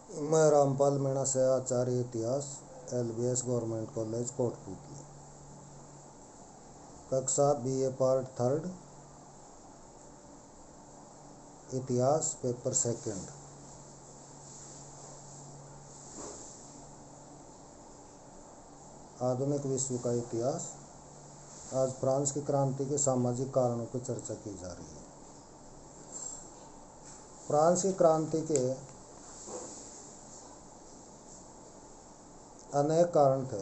मैं रामपाल मीणा से आचार्य इतिहास LBS गवर्नमेंट कॉलेज कोटपुतली। कक्षा BA पार्ट थर्ड इतिहास पेपर सेकंड। आधुनिक विश्व का इतिहास। आज फ्रांस की क्रांति के सामाजिक कारणों पर चर्चा की जा रही है। फ्रांस की क्रांति के अनेक कारण थे,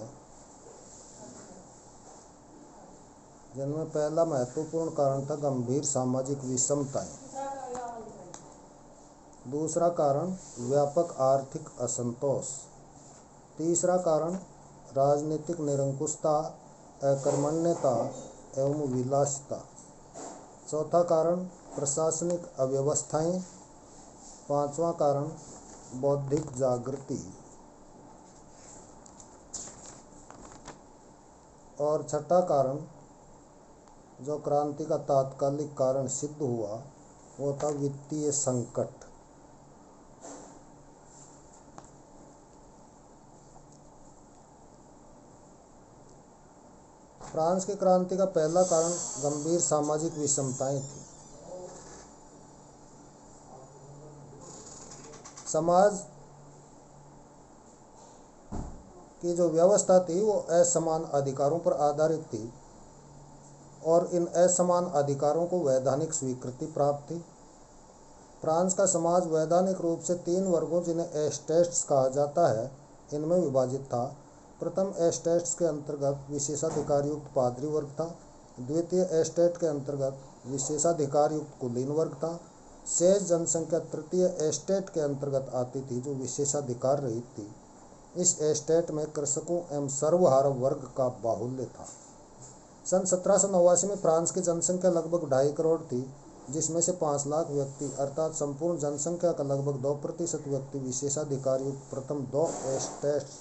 जिनमें पहला महत्वपूर्ण कारण था गंभीर सामाजिक विषमताएं। दूसरा कारण व्यापक आर्थिक असंतोष। तीसरा कारण राजनीतिक निरंकुशता, अकर्मण्यता एवं विलासिता। चौथा कारण प्रशासनिक अव्यवस्थाएं। पांचवा कारण बौद्धिक जागृति। और छठा कारण जो क्रांति का तात्कालिक कारण सिद्ध हुआ वो था वित्तीय संकट। फ्रांस की क्रांति का पहला कारण गंभीर सामाजिक विषमताएं थी। समाज की जो व्यवस्था थी वो असमान अधिकारों पर आधारित थी और इन असमान अधिकारों को वैधानिक स्वीकृति प्राप्त थी। फ्रांस का समाज वैधानिक रूप से 3 वर्गों, जिन्हें एस्टेट्स कहा जाता है, इनमें विभाजित था। प्रथम एस्टेट्स के अंतर्गत विशेषाधिकार युक्त पादरी वर्ग था। द्वितीय एस्टेट के अंतर्गत विशेषाधिकार युक्त कुलीन वर्ग था। शेष जनसंख्या तृतीय एस्टेट के अंतर्गत आती थी, जो विशेषाधिकार रहित थी। इस एस्टेट में कृषकों एवं सर्वहारा वर्ग का बाहुल्य था। सन 1789 में फ्रांस की जनसंख्या लगभग 2.5 करोड़ थी, जिसमें से 5 लाख व्यक्ति अर्थात संपूर्ण जनसंख्या का लगभग 2% व्यक्ति विशेषाधिकार युक्त प्रथम 2 एस्टेट्स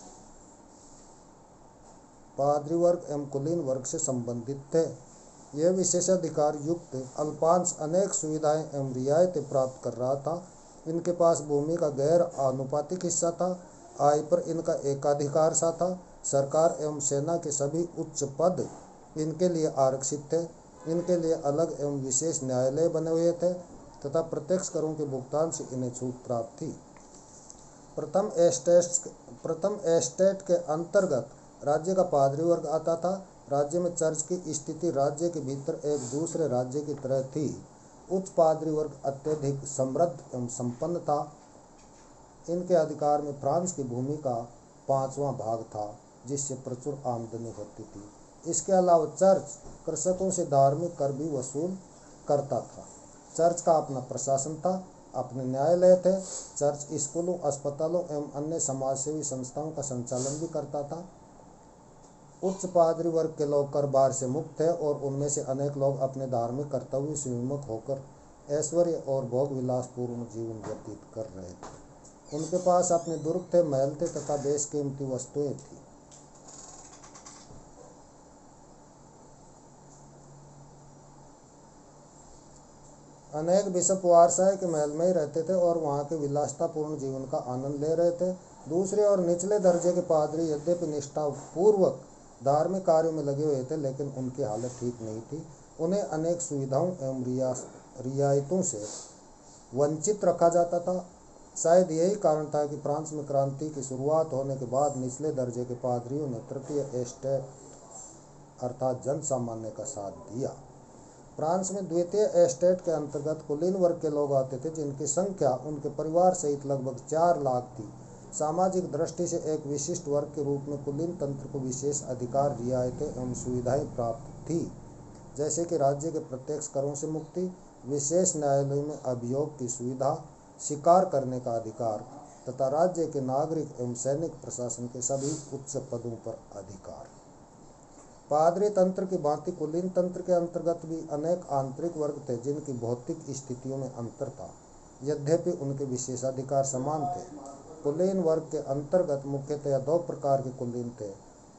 पादरी वर्ग एवं कुलीन वर्ग से संबंधित थे। यह विशेषाधिकार युक्त अल्पांश अनेक सुविधाएं एवं रियायतें प्राप्त कर रहा था। इनके पास भूमि का गैर आनुपातिक हिस्सा था। आय पर इनका एकाधिकार सा था। सरकार एवं सेना के सभी उच्च पद इनके लिए आरक्षित थे। इनके लिए अलग एवं विशेष न्यायालय बने हुए थे तथा प्रत्यक्ष करों के भुगतान से इन्हें छूट प्राप्त थी। प्रथम एस्टेट के अंतर्गत राज्य का पादरी वर्ग आता था। राज्य में चर्च की स्थिति राज्य के भीतर एक दूसरे राज्य की तरह थी। उच्च पादरी वर्ग अत्यधिक समृद्ध एवं संपन्न था। इनके अधिकार में फ्रांस की भूमि का 5वां भाग था, जिससे प्रचुर आमदनी होती थी। इसके अलावा चर्च कृषकों से धार्मिक कर भी वसूल करता था। चर्च का अपना प्रशासन था, अपने न्यायालय थे। चर्च स्कूलों, अस्पतालों एवं अन्य समाजसेवी संस्थाओं का संचालन भी करता था। उच्च पादरी वर्ग के लोग कर भार से मुक्त थे और उनमें से अनेक लोग अपने धार्मिक कर्तव्य से विमुख होकर ऐश्वर्य और भोग विलासपूर्ण जीवन व्यतीत कर रहे थे। उनके पास अपने दुर्ग थे, महल थे तथा बेशकीमती वस्तुएं थी। अनेक बिशप वारसाई के महल में ही रहते थे और वहाँ के विलासतापूर्ण जीवन का आनंद ले रहे थे। दूसरे और निचले दर्जे के पादरी यद्यपि निष्ठापूर्वक धार्मिक कार्यों में लगे हुए थे, लेकिन उनकी हालत ठीक नहीं थी। उन्हें अनेक सुविधाओं एवं रियायतों से वंचित रखा जाता था। शायद यही कारण था कि फ्रांस में क्रांति की शुरुआत होने के बाद निचले दर्जे के पादरियों ने तृतीय एस्टेट अर्थात जन सामान्य का साथ दिया। फ्रांस में द्वितीय एस्टेट के अंतर्गत कुलीन वर्ग के लोग आते थे, जिनकी संख्या उनके परिवार सहित लगभग 4 लाख थी। सामाजिक दृष्टि से एक विशिष्ट वर्ग के रूप में कुलीन तंत्र को विशेष अधिकार, रियायतें एवं सुविधाएं प्राप्त थी, जैसे कि राज्य के प्रत्यक्ष करों से मुक्ति, विशेष न्यायालयों में अभियोग की सुविधा, शिकार करने का अधिकार तथा राज्य के नागरिक एवं सैनिक प्रशासन के सभी उच्च पदों पर अधिकार। पादरी तंत्र की भांति कुलीन तंत्र के अंतर्गत भी अनेक आंतरिक वर्ग थे, जिनकी भौतिक स्थितियों में अंतर था, यद्यपि उनके विशेषाधिकार समान थे। कुलीन वर्ग के अंतर्गत मुख्यतया 2 प्रकार के कुलीन थे।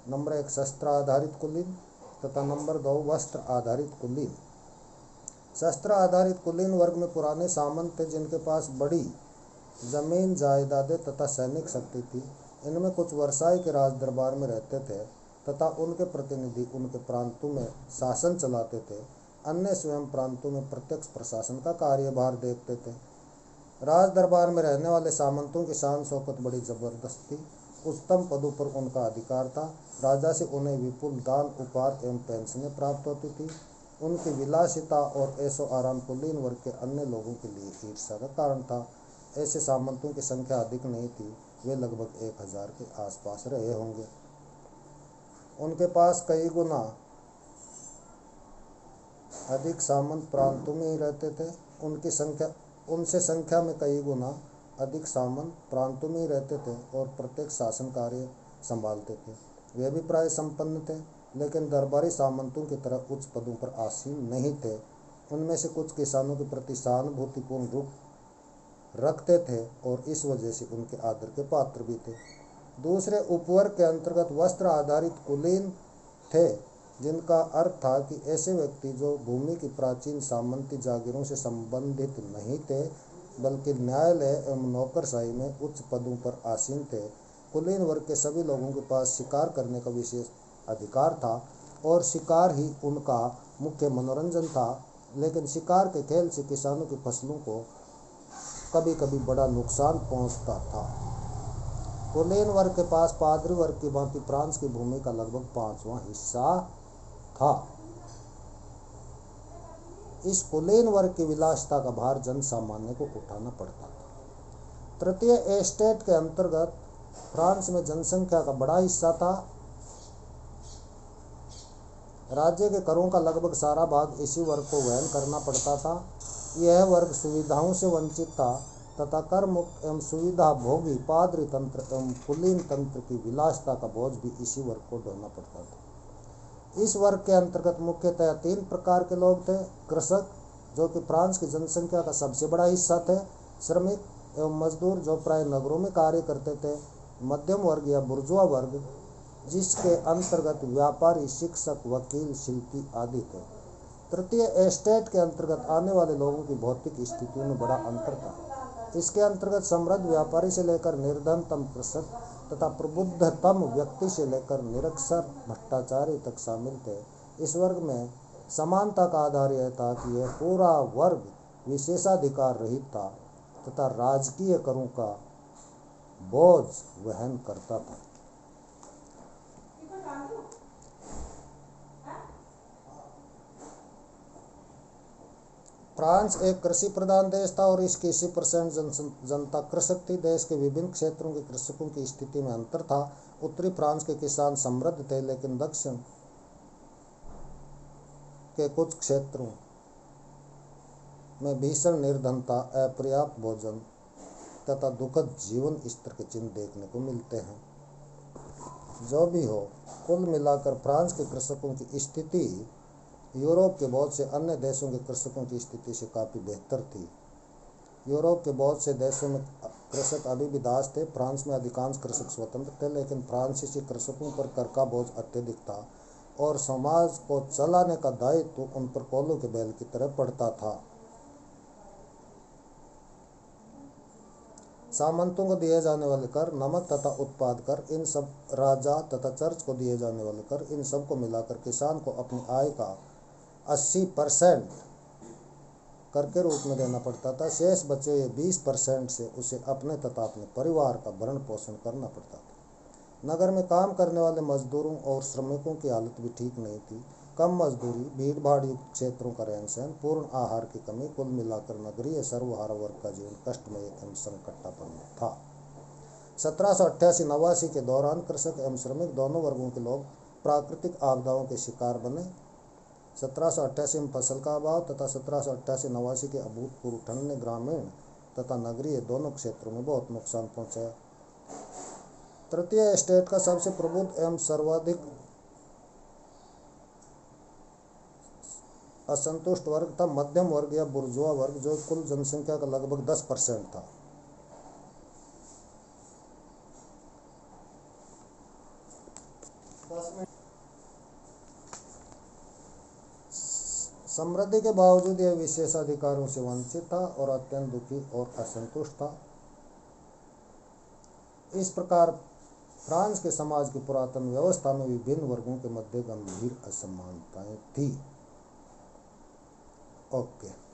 नंबर 1 शस्त्र आधारित कुलीन तथा नंबर 2 वस्त्र आधारित कुलीन। शस्त्र आधारित कुलीन वर्ग में पुराने सामंत थे, जिनके पास बड़ी जमीन जायदादें तथा सैनिक शक्ति थी। इनमें कुछ वर्साई के राज दरबार में रहते थे तथा उनके प्रतिनिधि उनके प्रांतों में शासन चलाते थे। अन्य स्वयं प्रांतों में प्रत्यक्ष प्रशासन का कार्यभार देखते थे। राज दरबार में रहने वाले सामंतों की शान शौकत बड़ी जबरदस्त थी। उच्चतम पदों पर उनका अधिकार था। राजा से उन्हें विपुल दान, उपहार एवं पेंशनें प्राप्त होती थी। उनकी विलासिता और ऐशो आराम कुलीन वर्ग के अन्य लोगों के लिए ईर्ष्या का कारण था। ऐसे सामंतों की संख्या अधिक नहीं थी, वे लगभग 1000 के आसपास रहे होंगे। उनके पास कई गुना अधिक सामंत प्रांतों में ही रहते थे। उनसे संख्या में कई गुना अधिक सामंत प्रांतों में ही रहते थे और प्रत्येक शासन कार्य संभालते थे। वे भी प्राय संपन्न थे, लेकिन दरबारी सामंतों की तरह उच्च पदों पर आसीन नहीं थे। उनमें से कुछ किसानों के प्रति सहानुभूतिपूर्ण रुख रखते थे और इस वजह से उनके आदर के पात्र भी थे। दूसरे उपवर्ग के अंतर्गत वस्त्र आधारित कुलीन थे, जिनका अर्थ था कि ऐसे व्यक्ति जो भूमि की प्राचीन सामंती जागीरों से संबंधित नहीं थे, बल्कि न्यायालय एवं नौकरशाही में उच्च पदों पर आसीन थे। कुलीन वर्ग के सभी लोगों के पास शिकार करने का विशेष अधिकार था और शिकार ही उनका मुख्य मनोरंजन था। लेकिन शिकार के खेल से किसानों की फसलों को कभी कभी बड़ा नुकसान पहुंचता था। कुलीन वर्ग के पास पादरी वर्ग की भांति फ्रांस की भूमि का लगभग 5वां हिस्सा था। इस कुलीन वर्ग की विलासिता का भार जन सामान्य को उठाना पड़ता था। तृतीय एस्टेट के अंतर्गत फ्रांस में जनसंख्या का बड़ा हिस्सा था। राज्य के करों का लगभग सारा भाग इसी वर्ग को वहन करना पड़ता था। यह वर्ग सुविधाओं से वंचित था तथा कर मुक्त एवं सुविधा भोगी पादरी तंत्र एवं कुलीन तंत्र की विलासिता का बोझ भी इसी वर्ग को ढोना पड़ता था। इस वर्ग के अंतर्गत मुख्यतः 3 प्रकार के लोग थे। कृषक, जो कि फ्रांस की जनसंख्या का सबसे बड़ा हिस्सा थे। श्रमिक एवं मजदूर, जो प्राय नगरों में कार्य करते थे। मध्यम वर्ग या बुर्जुआ वर्ग, जिसके अंतर्गत व्यापारी, शिक्षक, वकील, शिल्पी आदि थे। तृतीय एस्टेट के अंतर्गत आने वाले लोगों की भौतिक स्थितियों में बड़ा अंतर था। इसके अंतर्गत समृद्ध व्यापारी से लेकर निर्धनतम कृषक तथा प्रबुद्धतम व्यक्ति से लेकर निरक्षर भट्टाचार्य तक शामिल थे। इस वर्ग में समानता का आधार यह था कि यह पूरा वर्ग विशेषाधिकार रहित था तथा राजकीय करों का बोझ वहन करता था। फ्रांस एक कृषि प्रधान देश था और इसकी 80% जनता कृषक थी। देश के विभिन्न क्षेत्रों के कृषकों की स्थिति में अंतर था। उत्तरी फ्रांस के किसान समृद्ध थे, लेकिन दक्षिण के कुछ क्षेत्रों में भीषण निर्धनता, अपर्याप्त भोजन तथा दुखद जीवन स्तर के चिन्ह देखने को मिलते हैं। जो भी हो, कुल मिलाकर फ्रांस के कृषकों की स्थिति यूरोप के बहुत से अन्य देशों के कृषकों की स्थिति से काफ़ी बेहतर थी। यूरोप के बहुत से देशों में कृषक अभी भी दास थे। फ्रांस में अधिकांश कृषक स्वतंत्र थे, लेकिन फ्रांसीसी कृषकों पर कर का बोझ अत्यधिक था और समाज को चलाने का दायित्व उन पर कोलों के बैल की तरह पड़ता था। सामंतों को दिए जाने वाले कर, नमक तथा उत्पाद कर, इन सब राजा तथा चर्च को दिए जाने वाले कर, इन सब को मिलाकर किसान को अपनी आय का 80% कर के रूप में देना पड़ता था। शेष बचे हुए 20% से उसे अपने तथा अपने परिवार का भरण पोषण करना पड़ता था। नगर में काम करने वाले मजदूरों और श्रमिकों की हालत भी ठीक नहीं थी। कम मजदूरी, भीड़ भाड़ युक्त क्षेत्रों का रहन सहन, पूर्ण आहार की कमी, कुल मिलाकर नगरीय सर्वहारा वर्ग का जीवन कष्टमय एवं संकटापन्न था। 1788-89 के दौरान कृषक एवं श्रमिक दोनों वर्गों के लोग प्राकृतिक आपदाओं के शिकार बने। 1788 में फसल का अभाव तथा 1788-89 के अभूतपूर्व ठंड ने ग्रामीण तथा नगरीय दोनों क्षेत्रों में बहुत नुकसान पहुंचाया। तृतीय एस्टेट का सबसे प्रबुद्ध एवं सर्वाधिक असंतुष्ट वर्ग था मध्यम वर्ग या बुर्जुआ वर्ग, जो कुल जनसंख्या का लगभग 10% था। समृद्धि के बावजूद यह विशेषाधिकारों से वंचित था और अत्यंत दुखी और असंतुष्ट था। इस प्रकार फ्रांस के समाज की पुरातन व्यवस्था में विभिन्न वर्गों के मध्य गंभीर असमानताएं थी। ओके।